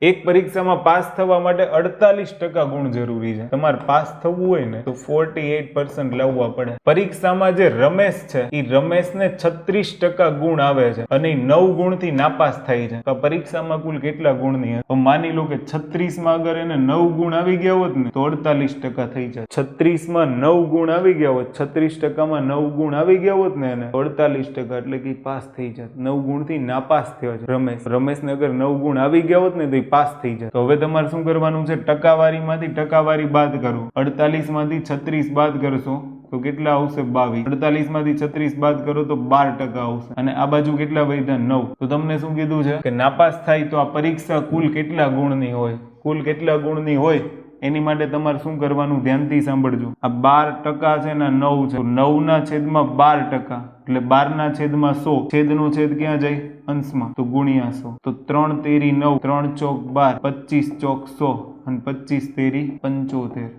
એક પરીક્ષામાં પાસ થવા માટે 48% ગુણ જરૂરી છે। તમારે પાસ થવું હોય ને તો 48% લાવવા પડે। પરીક્ષામાં જે રમેશ છે એ રમેશને 36% ગુણ આવે છે અને 9 ગુણથી નાપાસ થાય છે। તો પરીક્ષામાં કુલ કેટલા ગુણની હશે? તો માની લો કે 36 માં અગર એને 9 ગુણ આવી ગયા હોત ને તો 48% થઈ જાય। 36 માં 9 ગુણ આવી ગયા હોત, 36% માં 9 ગુણ આવી ગયા હોત ને એને 48%, એટલે કે પાસ થઈ જાય। 9 ગુણથી નાપાસ થયો છે રમેશને અગર 9 ગુણ આવી ગયા હોત ને તો પાસ થઈ જાય। તો હવે તમારે શું કરવાનું છે? ટકાવારીમાંથી ટકાવારી બાદ કરો। 48 માંથી 36 બાદ કરશો તો કેટલા આવશે? 22। 48 માંથી 36 બાદ કરો તો 12% આવશે અને આ બાજુ કેટલા વધ્યા? 9। તો તમને શું કીધું છે કે નાપાસ થાય તો આ પરીક્ષા કુલ કેટલા ગુણની હોય? કુલ કેટલા ગુણની હોય એની માટે તમારે શું કરવાનું? ધ્યાનથી સાંભળજો। આ 12% છે ને 9 છે, 9 ના છેદમાં 12%, એટલે 12 ના છેદમાં 100, છેદનો છેદ ક્યાં જાય? અંશમાં, તો ગુણ્યા 100। તો 3 તેરી 9, 3 ચોક 12, 25 ચોક 100 અને 25 તેરી 75।